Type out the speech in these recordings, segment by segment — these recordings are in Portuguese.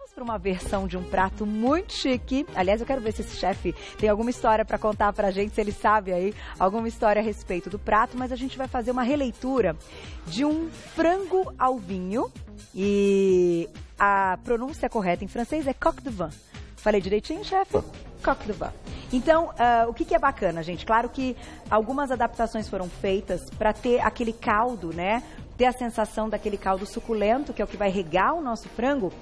vamos para uma versão de um prato muito chique. Aliás, eu quero ver se esse chefe tem alguma história para contar pra gente, se ele sabe aí alguma história a respeito do prato, mas a gente vai fazer uma releitura de um frango ao vinho e a pronúncia correta em francês é coq de vin. Falei direitinho, chefe? Coq de vin. Então, o que é bacana, gente? Claro que algumas adaptações foram feitas para ter aquele caldo, né? Ter a sensação daquele caldo suculento, que é o que vai regar o nosso frango,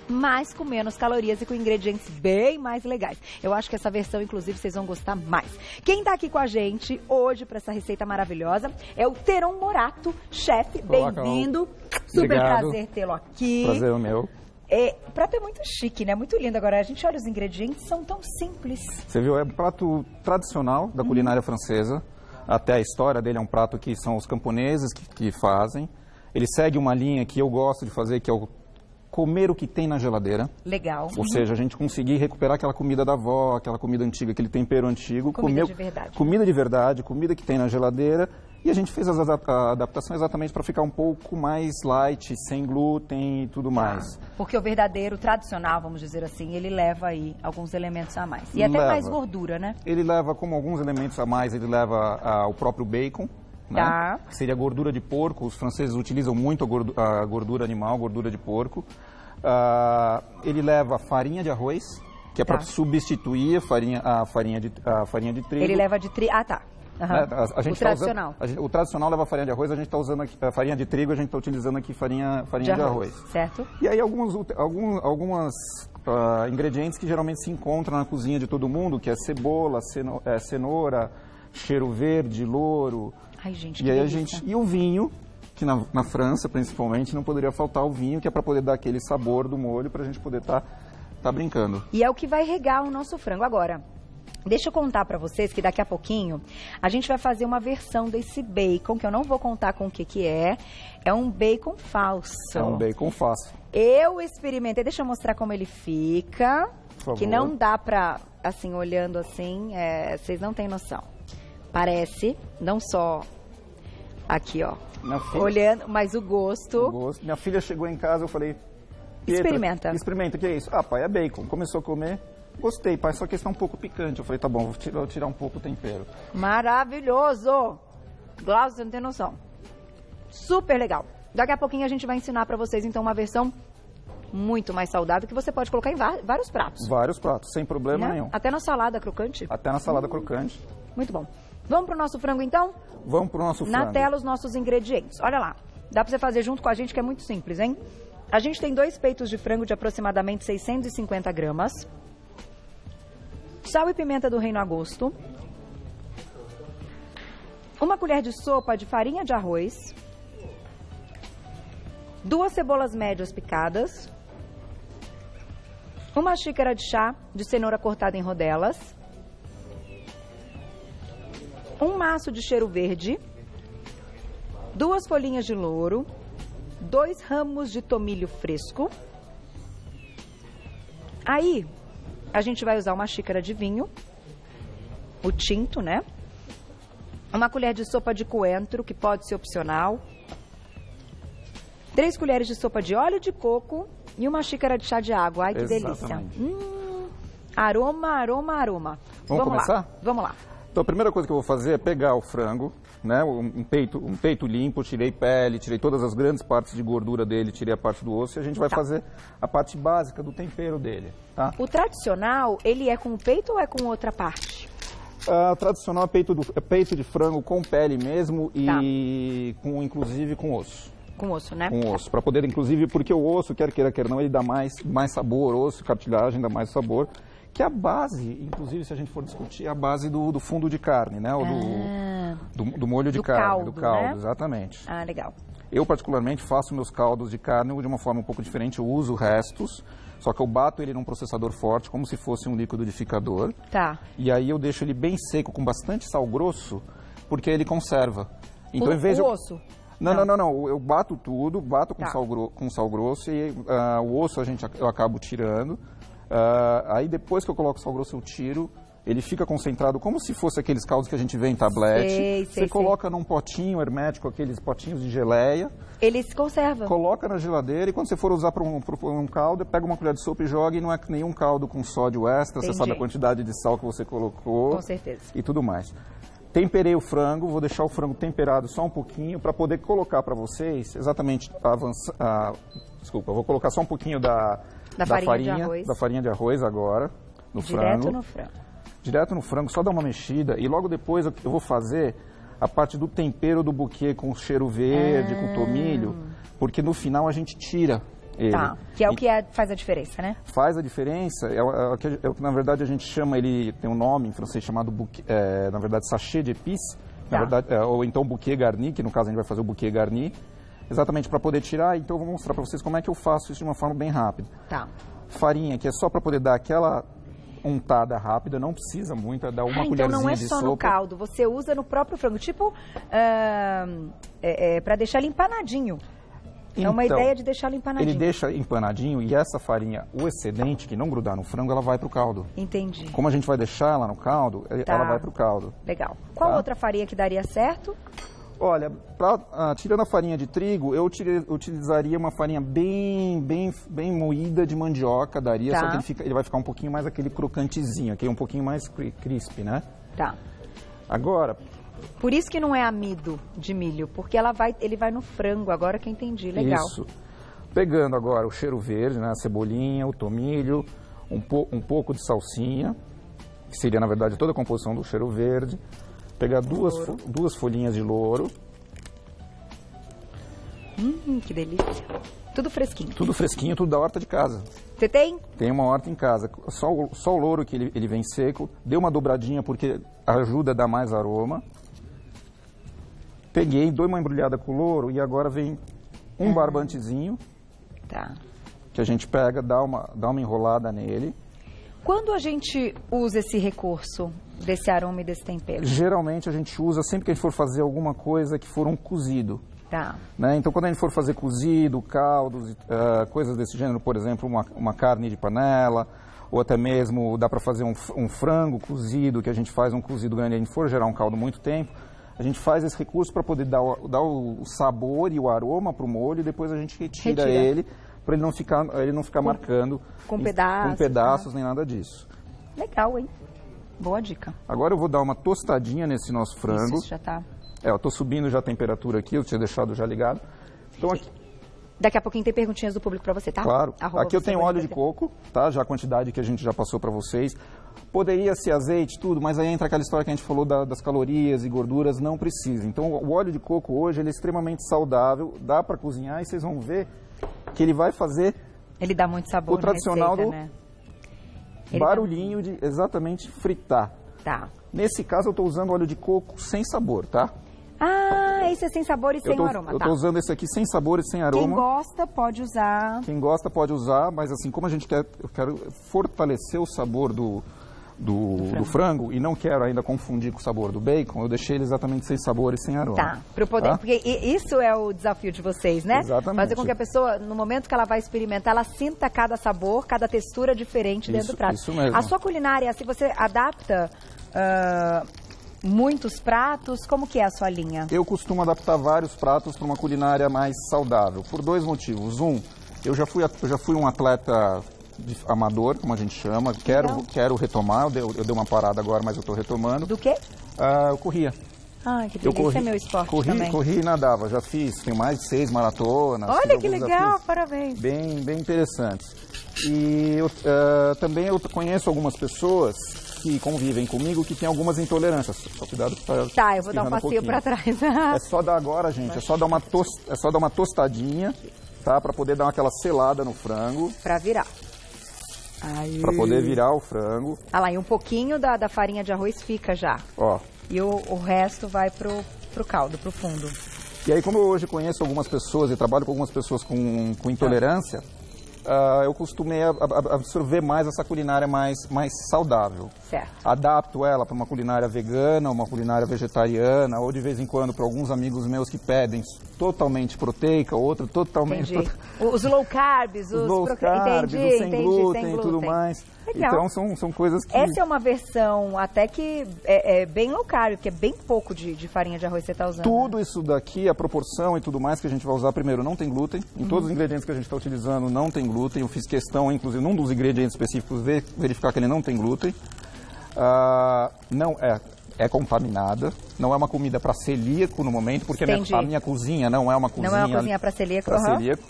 mas com menos calorias e com ingredientes bem mais legais. Eu acho que essa versão, inclusive, vocês vão gostar mais. Quem tá aqui com a gente hoje para essa receita maravilhosa é o Teron Morato, chefe. Bem-vindo. Super prazer tê-lo aqui. Prazer é o meu. O prato é muito chique, né? Muito lindo. Agora, a gente olha os ingredientes, são tão simples. Você viu, é um prato tradicional da culinária francesa. Até a história dele é um prato que são os camponeses que fazem. Ele segue uma linha que eu gosto de fazer, que é o comer o que tem na geladeira. Legal. Ou seja, a gente conseguir recuperar aquela comida da avó, aquela comida antiga, aquele tempero antigo. Comida de verdade. Comida de verdade, comida que tem na geladeira. E a gente fez a adaptação exatamente para ficar um pouco mais light, sem glúten e tudo mais. Porque o verdadeiro, tradicional, vamos dizer assim, ele leva aí alguns elementos a mais. E até mais gordura, né? Ele leva, como alguns elementos a mais, ele leva o próprio bacon, né? Tá. Que seria gordura de porco. Os franceses utilizam muito a gordura animal, gordura de porco. Ele leva farinha de arroz, que é para substituir a farinha de trigo. Ele leva de trigo. Ah, tá. Uhum. O tradicional. O tradicional leva farinha de arroz, a gente está usando aqui farinha de trigo, a gente está utilizando aqui farinha de arroz. Certo. E aí alguns ingredientes que geralmente se encontram na cozinha de todo mundo, que é cebola, cenoura, cheiro verde, louro. Ai, gente, e aí e o vinho, que na França principalmente não poderia faltar o vinho, que é para poder dar aquele sabor do molho para a gente poder tá brincando. E é o que vai regar o nosso frango agora. Deixa eu contar para vocês que daqui a pouquinho a gente vai fazer uma versão desse bacon, que eu não vou contar com o que é. É um bacon falso. É um bacon falso. Eu experimentei, deixa eu mostrar como ele fica. Por favor. Que não dá pra, assim, olhando assim, vocês não têm noção. Parece, não só aqui, ó, olhando, mas o gosto. Minha filha chegou em casa, eu falei... Experimenta. Experimenta, o que é isso? Ah, pai, é bacon. Começou a comer... Gostei, pai, só que está um pouco picante. Eu falei, tá bom, vou tirar um pouco o tempero. Maravilhoso! Glaucio, você não tem noção. Super legal. Daqui a pouquinho a gente vai ensinar para vocês, então, uma versão muito mais saudável que você pode colocar em vários pratos. Vários pratos, sem problema nenhum. Até na salada crocante. Até na salada crocante. Muito bom. Vamos pro nosso frango, então? Vamos pro nosso frango. Na tela, os nossos ingredientes. Olha lá. Dá para você fazer junto com a gente, que é muito simples, hein? A gente tem 2 peitos de frango de aproximadamente 650 gramas. Sal e pimenta do reino a gosto. 1 colher de sopa de farinha de arroz. 2 cebolas médias picadas. 1 xícara de chá de cenoura cortada em rodelas. 1 maço de cheiro verde. 2 folhinhas de louro. 2 ramos de tomilho fresco. Aí... a gente vai usar 1 xícara de vinho, o tinto, né? 1 colher de sopa de coentro, que pode ser opcional. 3 colheres de sopa de óleo de coco e 1 xícara de chá de água. Ai, que delícia. Aroma, aroma, aroma. Vamos começar? Lá. Vamos lá. Então, a primeira coisa que eu vou fazer é pegar o frango, né? Um peito limpo, tirei pele, tirei todas as grandes partes de gordura dele, tirei a parte do osso e a gente vai fazer a parte básica do tempero dele, tá? O tradicional, ele é com o peito ou é com outra parte? O tradicional é peito de frango com pele mesmo e inclusive com osso. Com osso, né? Com osso, para poder, inclusive, porque o osso, quer queira, quer não, ele dá mais sabor, osso, cartilagem, dá mais sabor. Que é a base, inclusive, se a gente for discutir, é a base do fundo de carne, né? Ou do molho de carne, do caldo, né? Exatamente. Ah, legal. Eu, particularmente, faço meus caldos de carne de uma forma um pouco diferente. Eu uso restos, só que eu bato ele num processador forte, como se fosse um liquidificador. Tá. E aí eu deixo ele bem seco, com bastante sal grosso, porque ele conserva. Então, em vez o osso? Não. Eu bato tudo, bato com sal grosso e o osso eu acabo tirando. Aí depois que eu coloco o sal grosso eu tiro ele fica concentrado como se fosse aqueles caldos que a gente vê em tablete. Você coloca num potinho hermético, aqueles potinhos de geleia. Ele se conserva. Coloca na geladeira e quando você for usar para um caldo, pega uma colher de sopa e joga, e não é nenhum caldo com sódio extra. Entendi. Você sabe a quantidade de sal que você colocou. Com certeza. E tudo mais. Temperei o frango, vou deixar o frango temperado só um pouquinho para poder colocar para vocês exatamente desculpa, vou colocar só um pouquinho da farinha de arroz agora no frango. Direto no frango. Direto no frango, só dá uma mexida e logo depois eu vou fazer a parte do tempero do buquê com cheiro verde, com tomilho, porque no final a gente tira ele. Tá, que é o que faz a diferença, né? Faz a diferença, é o que na verdade a gente chama, ele tem um nome em francês chamado, na verdade, sachet d'épices, na verdade, ou então buquê garni, que no caso a gente vai fazer o buquê garni, exatamente para poder tirar, então eu vou mostrar para vocês como é que eu faço isso de uma forma bem rápida. Tá. Farinha, que é só para poder dar aquela untada rápida, não precisa muito, dá uma colherzinha de sopa. Então não é só no caldo, você usa no próprio frango, tipo, para deixar ele empanadinho. É uma ideia de deixar ele empanadinho. Ele deixa empanadinho e essa farinha, o excedente, que não grudar no frango, ela vai pro caldo. Entendi. Como a gente vai deixar ela no caldo, ela vai pro caldo. Legal. Qual outra farinha que daria certo? Olha, tirando a farinha de trigo, eu utilizaria uma farinha bem moída de mandioca, daria, só que ele vai ficar um pouquinho mais aquele crocantezinho, aqui um pouquinho mais crisp, né? Tá. Agora... Por isso que não é amido de milho, porque ele vai no frango, agora que eu entendi, legal. Isso. Pegando agora o cheiro verde, né, a cebolinha, o tomilho, um pouco de salsinha, que seria, na verdade, toda a composição do cheiro verde. Pegar duas folhinhas de louro. Que delícia. Tudo fresquinho. Tudo fresquinho, tudo da horta de casa. Você tem? Tem uma horta em casa. Só o louro que ele vem seco. Dei uma dobradinha porque ajuda a dar mais aroma. Peguei, dou uma embrulhada com o louro e agora vem um barbantezinho. Tá. Que a gente pega, dá uma enrolada nele. Quando a gente usa esse recurso desse aroma e desse tempero? Geralmente a gente usa sempre que a gente for fazer alguma coisa que for um cozido. Tá. Né? Então, quando a gente for fazer cozido, caldos, coisas desse gênero, por exemplo, uma carne de panela, ou até mesmo dá para fazer um frango cozido, que a gente faz um cozido grande, a gente for gerar um caldo muito tempo, a gente faz esse recurso para poder dar o sabor e o aroma para o molho, e depois a gente retira. Ele, para ele não ficar marcando com pedaços, nem nada disso. Legal, hein? Boa dica. Agora eu vou dar uma tostadinha nesse nosso frango. Isso já tá... eu estou subindo já a temperatura aqui, eu tinha deixado já ligado. Então aqui... Daqui a pouquinho tem perguntinhas do público para você, tá? Claro. Aqui eu tenho óleo de coco, tá? Já a quantidade que a gente já passou para vocês. Poderia ser azeite, tudo, mas aí entra aquela história que a gente falou das calorias e gorduras, não precisa. Então o óleo de coco hoje ele é extremamente saudável, dá para cozinhar e vocês vão ver que ele vai fazer... Ele dá muito sabor o tradicional receita, do né? barulhinho de exatamente fritar. Tá. Nesse caso eu estou usando óleo de coco sem sabor, tá? Esse é sem sabor e sem aroma, Eu estou usando esse aqui sem sabor e sem aroma. Quem gosta pode usar. Quem gosta pode usar, mas assim, como eu quero fortalecer o sabor do frango e não quero ainda confundir com o sabor do bacon, eu deixei ele exatamente sem sabor e sem aroma. Tá, para poder, porque isso é o desafio de vocês, né? Exatamente. Fazer com que a pessoa, no momento que ela vai experimentar, ela sinta cada sabor, cada textura diferente dentro do prato. Isso mesmo. A sua culinária, se você adapta muitos pratos, como que é a sua linha? Eu costumo adaptar vários pratos para uma culinária mais saudável, por dois motivos. Eu já fui um atleta amador, como a gente chama, quero retomar, eu dei uma parada agora, mas eu estou retomando. Do quê? Eu corria. Ai, que delícia, é meu esporte também. Corri e nadava, já tenho mais de 6 maratonas. Olha que legal, parabéns. Bem interessantes. E também eu conheço algumas pessoas que convivem comigo que têm algumas intolerâncias. Só cuidado para... Tá, eu vou dar um passeio para trás. É só dar agora, gente, é só dar uma tostadinha, tá? Para poder dar aquela selada no frango. Para virar. Para poder virar o frango. Ah lá, e um pouquinho da farinha de arroz fica já. Ó. E o resto vai pro caldo, pro fundo. E aí, como eu hoje conheço algumas pessoas e trabalho com algumas pessoas com intolerância, eu costumei absorver mais essa culinária mais saudável. Certo. Adapto ela para uma culinária vegana, uma culinária vegetariana, ou de vez em quando para alguns amigos meus que pedem totalmente proteica, outro totalmente... Os low carbs, os low carbs, o sem glúten e tudo mais. Legal. Então são coisas que... Essa é uma versão até que é bem low carb, porque é bem pouco de farinha de arroz que você está usando. Tudo isso daqui, a proporção e tudo mais que a gente vai usar, primeiro, não tem glúten. Em todos os ingredientes que a gente está utilizando não tem glúten. Eu fiz questão, inclusive, num dos ingredientes específicos, verificar que ele não tem glúten. Não é contaminada, não é uma comida para celíaco no momento, porque a minha cozinha não é uma cozinha... Não é uma cozinha para celíaco.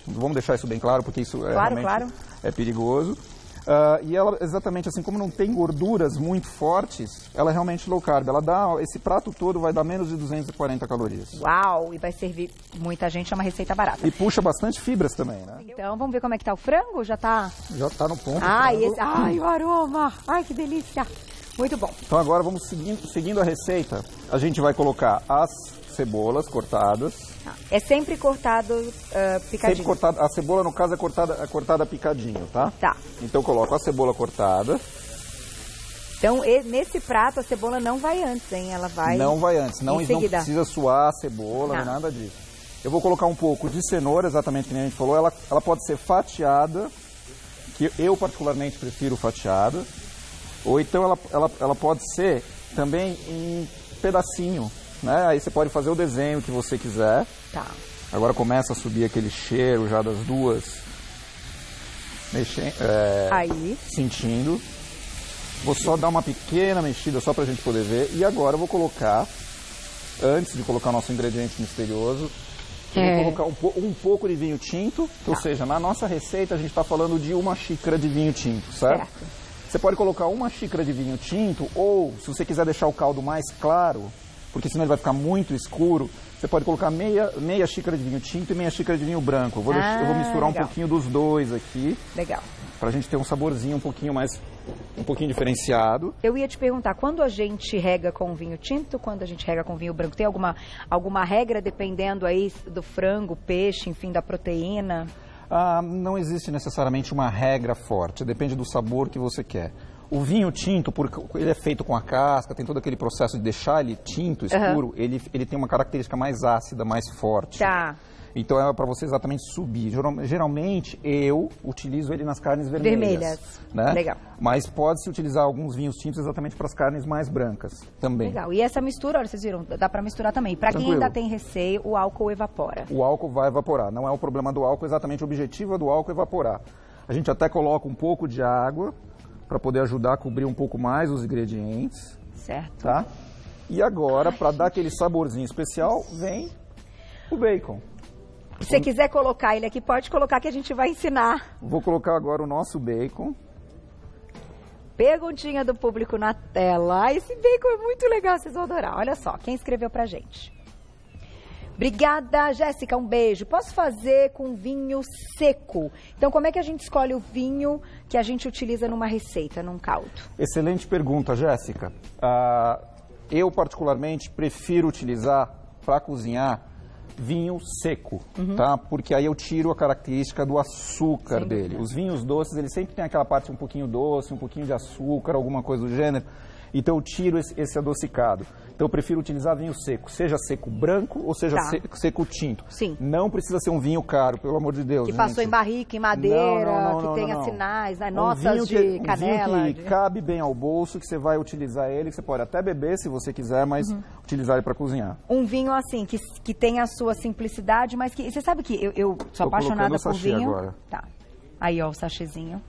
Vamos deixar isso bem claro, porque isso realmente é perigoso. E ela, exatamente assim, como não tem gorduras muito fortes, ela é realmente low carb. Ela dá, esse prato todo vai dar menos de 240 calorias. Uau! E vai servir muita gente, é uma receita barata. E puxa bastante fibras também, né? Então, vamos ver como é que tá o frango? Já tá no ponto. Ai, o aroma! Ai, que delícia! Muito bom. Então agora vamos seguindo a receita. A gente vai colocar as cebolas cortadas. É sempre cortado picadinho? Sempre cortado. A cebola, no caso, é cortada picadinho, tá? Tá. Então eu coloco a cebola cortada. Então, nesse prato, a cebola não vai antes, hein? Ela vai... Não vai antes. Não precisa suar a cebola, nem nada disso. Eu vou colocar um pouco de cenoura, exatamente como a gente falou. Ela pode ser fatiada, que eu particularmente prefiro fatiada. Ou então ela pode ser também em pedacinho, né? Aí você pode fazer o desenho que você quiser. Tá. Agora começa a subir aquele cheiro já das duas, sentindo. Vou só dar uma pequena mexida só pra gente poder ver. E agora eu vou colocar, antes de colocar o nosso ingrediente misterioso, eu vou colocar um pouco de vinho tinto. Ou seja, na nossa receita a gente está falando de 1 xícara de vinho tinto, certo? Você pode colocar 1 xícara de vinho tinto, ou se você quiser deixar o caldo mais claro, porque senão ele vai ficar muito escuro, você pode colocar meia xícara de vinho tinto e meia xícara de vinho branco. Eu vou misturar um pouquinho dos dois aqui. Legal. Pra gente ter um saborzinho um pouquinho diferenciado. Eu ia te perguntar, quando a gente rega com vinho tinto, quando a gente rega com vinho branco, tem alguma regra dependendo aí do frango, peixe, enfim, da proteína? Não existe necessariamente uma regra forte, depende do sabor que você quer. O vinho tinto, porque ele é feito com a casca, tem todo aquele processo de deixar ele tinto, escuro, ele tem uma característica mais ácida, mais forte. Tá. Então é para você exatamente subir. Geralmente eu utilizo ele nas carnes vermelhas. Né? Legal. Mas pode-se utilizar alguns vinhos tintos exatamente para as carnes mais brancas também. Legal. E essa mistura, olha, vocês viram, dá para misturar também. Para quem ainda tem receio, o álcool evapora. O álcool vai evaporar. Não é o problema do álcool, exatamente o objetivo é do álcool evaporar. A gente até coloca um pouco de água para poder ajudar a cobrir um pouco mais os ingredientes. Certo. Tá? E agora, para dar aquele saborzinho especial, vem o bacon. Se você quiser colocar ele aqui, pode colocar que a gente vai ensinar. Vou colocar agora o nosso bacon. Perguntinha do público na tela. Esse bacon é muito legal, vocês vão adorar. Olha só, quem escreveu pra gente. Obrigada, Jéssica, um beijo. Posso fazer com vinho seco? Então, como é que a gente escolhe o vinho que a gente utiliza numa receita, num caldo? Excelente pergunta, Jéssica. Eu, particularmente, prefiro utilizar para cozinhar vinho seco, tá? Porque aí eu tiro a característica do açúcar dele. Os vinhos doces, eles sempre têm aquela parte um pouquinho doce, um pouquinho de açúcar, alguma coisa do gênero. Então eu tiro esse adocicado. Então eu prefiro utilizar vinho seco, seja seco branco ou seja seco tinto. Sim. Não precisa ser um vinho caro, pelo amor de Deus. Que passou em barrica, em madeira, que tenha sinais, notas de canela. Um vinho que cabe bem ao bolso, que você vai utilizar ele, que você pode até beber se você quiser, mas utilizar ele para cozinhar. Um vinho assim, que tem a sua simplicidade, mas que... Você sabe que eu sou apaixonada por vinho. Agora. Tá. Aí, ó, o sachêzinho.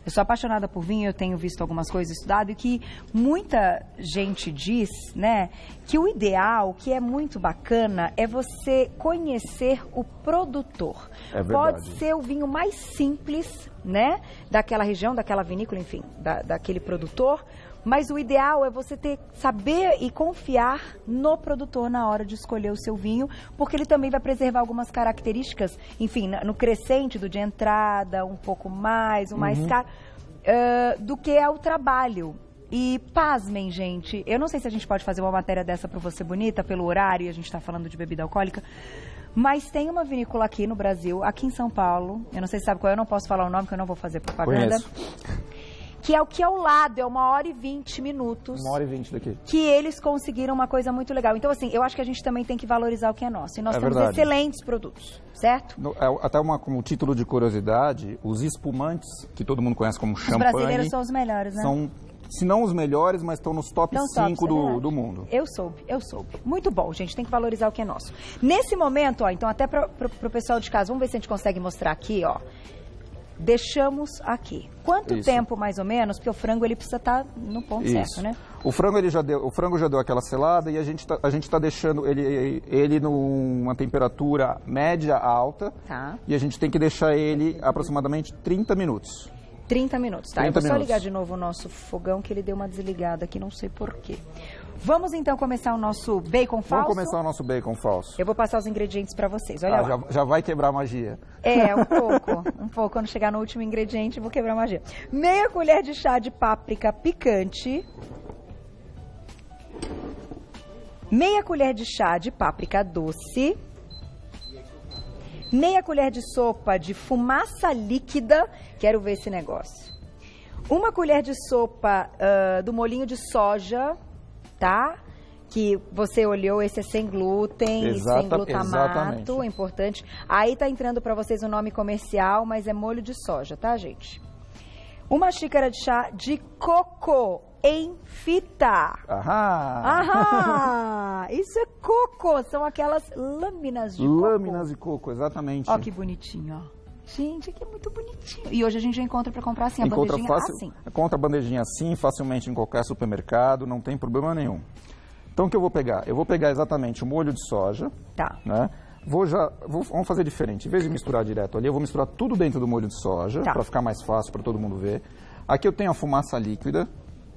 Eu sou apaixonada por vinho, eu tenho visto algumas coisas, estudado, e que muita gente diz, né, que o ideal, que é muito bacana, é você conhecer o produtor. É verdade. Pode ser o vinho mais simples, né, daquela região, daquela vinícola, enfim, daquele produtor, mas o ideal é você saber e confiar no produtor na hora de escolher o seu vinho, porque ele também vai preservar algumas características, enfim, no crescente de entrada, um pouco mais, o mais caro, do que é o trabalho. E pasmem, gente, eu não sei se a gente pode fazer uma matéria dessa para Você Bonita, pelo horário, e a gente está falando de bebida alcoólica, Mas tem uma vinícola aqui no Brasil, aqui em São Paulo, eu não sei se sabe qual é, eu não posso falar o nome, porque eu não vou fazer propaganda. Conheço. Que é o que é ao lado, é 1h20 minutos. 1h20 daqui. Que eles conseguiram uma coisa muito legal. Então, assim, eu acho que a gente também tem que valorizar o que é nosso. E nós temos verdade. excelentes produtos, certo? Até como título de curiosidade, os espumantes, que todo mundo conhece como champanhe... Os brasileiros são os melhores, né? São, se não os melhores, mas estão nos top 5 do mundo. Eu soube. Muito bom, gente, tem que valorizar o que é nosso. Nesse momento, ó, então até para o pessoal de casa, vamos ver se a gente consegue mostrar aqui, ó. Deixamos aqui. Quanto tempo, mais ou menos? Porque o frango ele precisa estar no ponto certo, né? O frango já deu aquela selada e a gente tá deixando ele numa temperatura média alta. Tá. E a gente tem que deixar ele aproximadamente 30 minutos. 30 minutos, tá? 30 eu vou só minutos. ligar de novo o nosso fogão, que ele deu uma desligada aqui, não sei porquê. Vamos então começar o nosso bacon falso? Vamos começar o nosso bacon falso. Eu vou passar os ingredientes para vocês, olha lá. Já vai quebrar a magia. É, um pouco. Quando chegar no último ingrediente, eu vou quebrar a magia. Meia colher de chá de páprica picante. Meia colher de chá de páprica doce. Meia colher de sopa de fumaça líquida. Quero ver esse negócio. Uma colher de sopa do molhinho de soja, tá? Que você olhou, esse é sem glúten e sem glutamato, exatamente. é importante. Aí tá entrando para vocês o nome comercial, mas é molho de soja, tá, gente? Uma xícara de chá de coco em fita. Aham! Isso é coco, são aquelas lâminas de coco. Lâminas de coco, exatamente. Ó que bonitinho, ó. Gente, aqui é muito bonitinho. E hoje a gente já encontra para comprar assim, a bandejinha assim. Encontra a bandejinha assim, facilmente em qualquer supermercado, não tem problema nenhum. Então o que eu vou pegar? Eu vou pegar exatamente o molho de soja. Tá. Né? Vamos fazer diferente. Em vez de misturar direto ali, eu vou misturar tudo dentro do molho de soja, para ficar mais fácil para todo mundo ver. Aqui eu tenho a fumaça líquida.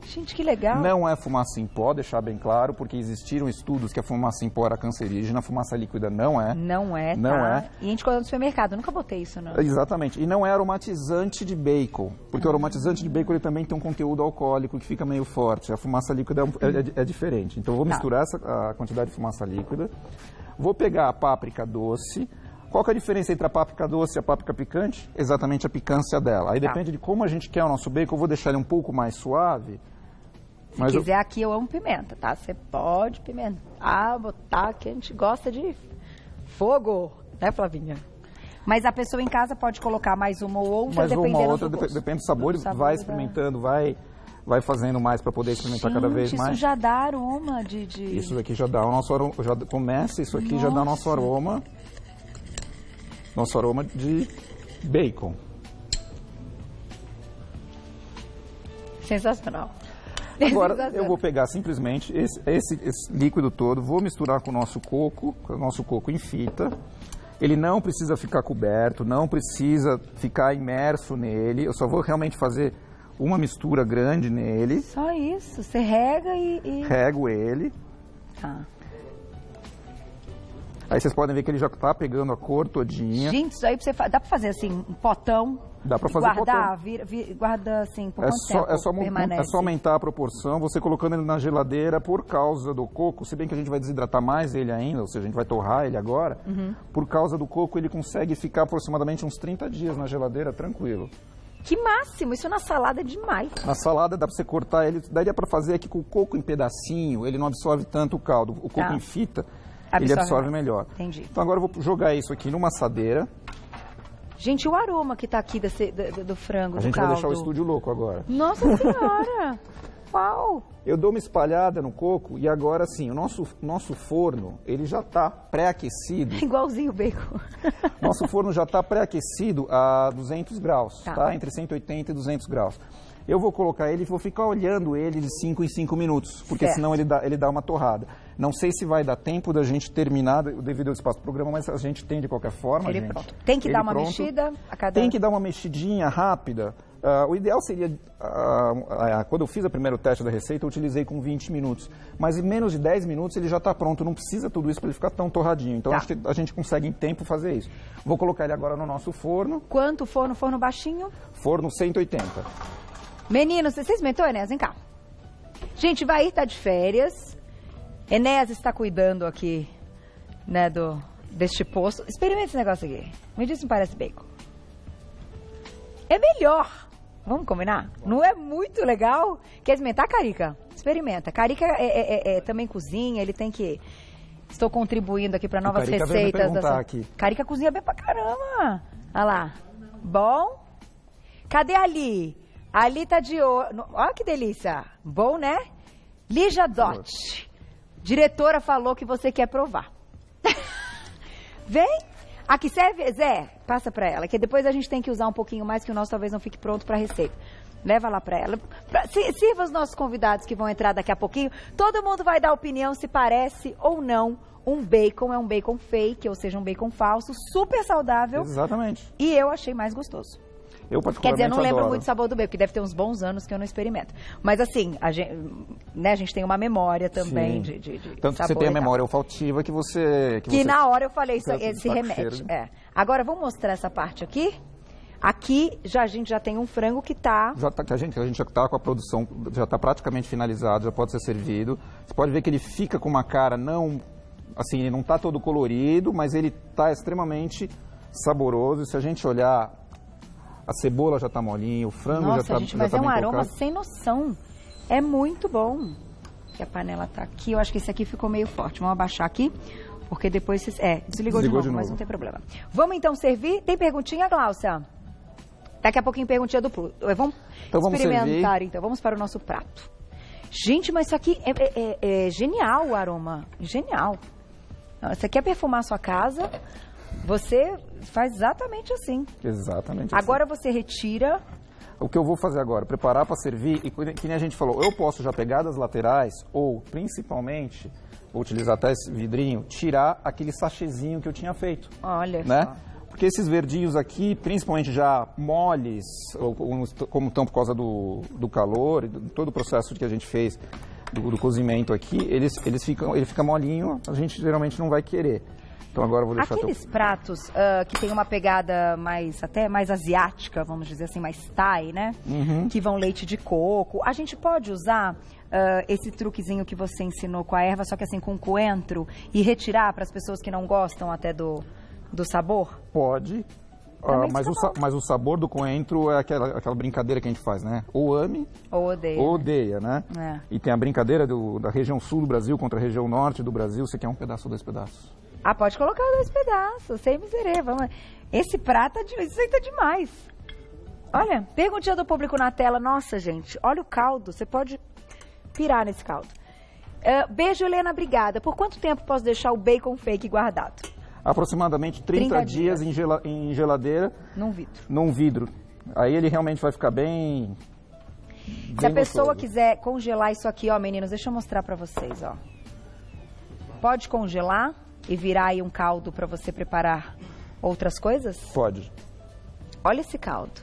Gente, que legal. Não é fumaça em pó, deixar bem claro, porque existiram estudos que a fumaça em pó era cancerígena, a fumaça líquida não é. Não é, não tá? É. E a gente colocou no supermercado, eu nunca botei isso, não. Exatamente. E não é aromatizante de bacon, porque o aromatizante de bacon ele também tem um conteúdo alcoólico que fica meio forte. A fumaça líquida é diferente. Então eu vou misturar a quantidade de fumaça líquida. Vou pegar a páprica doce. Qual que é a diferença entre a páprica doce e a páprica picante? Exatamente a picância dela. Aí depende de como a gente quer o nosso bacon, eu vou deixar ele um pouco mais suave. Se quiser, aqui eu amo pimenta, tá? Você pode pimentar, botar, que a gente gosta de fogo, né, Flavinha? Mas a pessoa em casa pode colocar mais uma ou outra, dependendo do gosto. Depende do sabor, vai experimentando, vai fazendo mais para poder experimentar cada vez mais. Isso já dá aroma de... Isso daqui já dá o nosso aroma, já começa isso aqui, já dá o nosso aroma de bacon. Sensacional. Agora eu vou pegar simplesmente esse líquido todo, vou misturar com o nosso coco em fita. Ele não precisa ficar coberto, não precisa ficar imerso nele. Eu só vou realmente fazer uma mistura grande nele. Só isso, você rega e... Rego ele. Tá. Aí vocês podem ver que ele já está pegando a cor todinha. Gente, isso aí dá para fazer assim, um potão? Dá para fazer guardar, guarda assim, por quanto tempo permanece? É só aumentar a proporção, você colocando ele na geladeira por causa do coco, se bem que a gente vai desidratar mais ele ainda, ou seja, a gente vai torrar ele agora, por causa do coco ele consegue ficar aproximadamente uns 30 dias na geladeira, tranquilo. Que máximo, isso na salada é demais. Na salada dá para você cortar ele, daria para fazer aqui com o coco em pedacinho, ele não absorve tanto o caldo, o coco em fita, ele absorve melhor. Entendi. Então agora eu vou jogar isso aqui numa assadeira. Gente, o aroma que tá aqui do frango, a gente vai deixar o estúdio louco agora. Nossa Senhora! Uau! Eu dou uma espalhada no coco e agora sim, o nosso forno, ele já está pré-aquecido. Igualzinho o bacon. Nosso forno já está pré-aquecido a 200 graus, tá? Entre 180 e 200 graus. Eu vou colocar ele e vou ficar olhando ele de 5 em 5 minutos, porque senão ele dá uma torrada. Não sei se vai dar tempo da gente terminar devido ao espaço do programa, mas a gente tem de qualquer forma, gente. Pronto. Tem que dar uma mexida a cada... Tem que dar uma mexidinha rápida. O ideal seria, quando eu fiz o primeiro teste da receita, eu utilizei com 20 minutos. Mas em menos de 10 minutos ele já está pronto, não precisa tudo isso para ele ficar tão torradinho. Então acho que a gente consegue em tempo fazer isso. Vou colocar ele agora no nosso forno. Quanto forno? Forno baixinho? Forno 180. Meninos, você experimentou, Enéas? Vem cá. Gente, Vair tá de férias. Enéas está cuidando aqui, né, deste posto. Experimenta esse negócio aqui. Me diz se não parece bacon. É melhor. Vamos combinar? Não é muito legal? Quer experimentar, Carica? Experimenta. Carica também cozinha, ele tem que... Estou contribuindo aqui para novas receitas. Carica cozinha bem pra caramba. Olha lá. Bom? Cadê a Ali? A Ali tá de olho. Olha que delícia. Bom, né? Lígia Dott. Diretora falou que você quer provar. Vem. Aqui serve, Zé, passa pra ela, que depois a gente tem que usar um pouquinho mais, que o nosso talvez não fique pronto pra receita. Leva lá pra ela. Sirva os nossos convidados que vão entrar daqui a pouquinho. Todo mundo vai dar opinião se parece ou não um bacon. É um bacon fake, ou seja, um bacon falso, super saudável. Exatamente. E eu achei mais gostoso. Eu particularmente Quer dizer, eu não lembro adoro. muito do sabor do bacon, porque deve ter uns bons anos que eu não experimento. Mas assim, a gente tem uma memória também de tanto que você tem a memória olfativa que você... Que na hora eu falei, isso, esse remete. Né? Agora, vamos mostrar essa parte aqui? Aqui, a gente já tem um frango que tá... A gente já está com a produção, já está praticamente finalizado, já pode ser servido. Você pode ver que ele fica com uma cara não... Assim, ele não está todo colorido, mas ele está extremamente saboroso. E se a gente olhar... A cebola já está molinha, o frango já está bem colocado. Mas é um aroma sem noção. É muito bom. Que a panela está aqui. Eu acho que esse aqui ficou meio forte. Vamos abaixar aqui, porque depois... desligou de novo, mas não tem problema. Vamos então servir? Tem perguntinha, Gláucia? Daqui a pouquinho perguntinha do Pluto. Vamos experimentar, servir. Então. Vamos para o nosso prato. Gente, mas isso aqui é genial o aroma. Genial. Você quer perfumar a sua casa... Você faz exatamente assim. Exatamente assim. Agora você retira... O que eu vou fazer agora? Preparar para servir e, que nem a gente falou, eu posso já pegar das laterais ou, principalmente, vou utilizar até esse vidrinho, tirar aquele sachêzinho que eu tinha feito. Olha né? Só. Porque esses verdinhos aqui, principalmente já moles, como estão por causa do calor, e todo o processo que a gente fez do cozimento aqui, ele fica molinho, a gente geralmente não vai querer. Então agora eu vou deixar aqueles pratos que tem uma pegada até mais asiática, vamos dizer assim, mais Thai, né? Uhum. Que vão leite de coco. A gente pode usar esse truquezinho que você ensinou com a erva, só que assim com coentro, e retirar para as pessoas que não gostam até do sabor? Pode. Mas o sabor do coentro é aquela brincadeira que a gente faz, né? Ou ame ou odeia. Ou odeia, né? É. E tem a brincadeira da região sul do Brasil contra a região norte do Brasil. Você quer um pedaço ou 2 pedaços? Ah, pode colocar 2 pedaços, sem miserê. Vamos. Esse prato, isso aí tá demais. Olha, perguntinha do público na tela. Nossa, gente, olha o caldo. Você pode pirar nesse caldo. Beijo, Helena, obrigada. Por quanto tempo posso deixar o bacon fake guardado? Aproximadamente 30 dias em geladeira. Num vidro. Aí ele realmente vai ficar bem... Se a pessoa quiser congelar isso aqui, ó, meninos, deixa eu mostrar pra vocês, ó. Pode congelar e virar aí um caldo pra você preparar outras coisas? Pode. Olha esse caldo.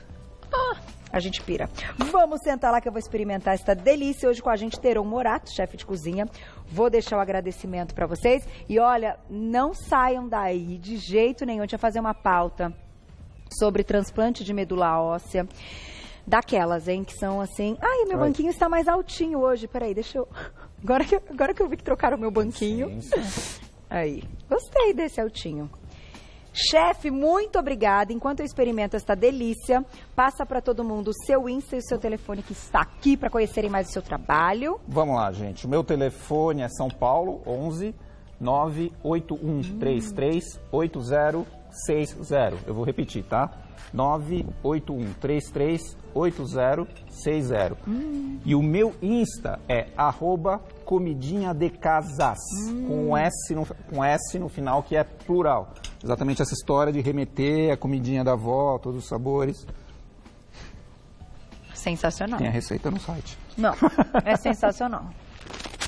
A gente pira. Vamos sentar lá que eu vou experimentar esta delícia. Hoje com a gente, Teron Morato, chefe de cozinha. Vou deixar o agradecimento para vocês. E olha, não saiam daí de jeito nenhum. A gente vai fazer uma pauta sobre transplante de medula óssea. Daquelas, hein, que são assim... Ai, meu banquinho está mais altinho hoje. Peraí, deixa eu... Agora que eu vi que trocaram o meu banquinho. Sim. Aí, gostei desse altinho. Chefe, muito obrigada. Enquanto eu experimento esta delícia, passa para todo mundo o seu Insta e o seu telefone que está aqui para conhecerem mais o seu trabalho. Vamos lá, gente. O meu telefone é São Paulo, 11 98133 8060. Eu vou repetir, tá? 98133 8060. E o meu Insta é @comidinhadecasas, com S no final, que é plural. Exatamente essa história de remeter a comidinha da avó, todos os sabores. Sensacional. Tem a receita no site. Não, é sensacional.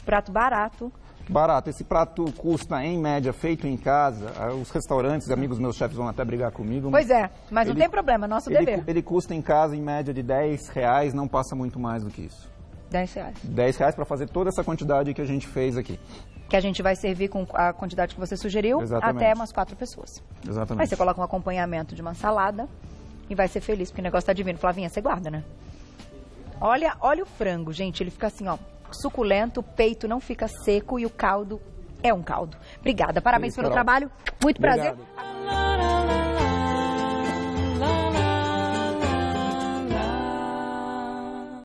Prato barato. Barato. Esse prato custa, em média, feito em casa. Os restaurantes, amigos meus chefes vão até brigar comigo. Pois é, mas não tem problema, é nosso dever. Ele custa em casa, em média, de R$10, não passa muito mais do que isso. R$10. R$10 para fazer toda essa quantidade que a gente fez aqui. Que a gente vai servir com a quantidade que você sugeriu. Exatamente. Até umas 4 pessoas. Exatamente. Aí você coloca um acompanhamento de uma salada e vai ser feliz, porque o negócio tá divino. Flavinha, você guarda, né? Olha o frango, gente, ele fica assim, ó, suculento, o peito não fica seco e o caldo é um caldo. Obrigada, parabéns Isso, pelo Carol. trabalho, muito prazer. Obrigado.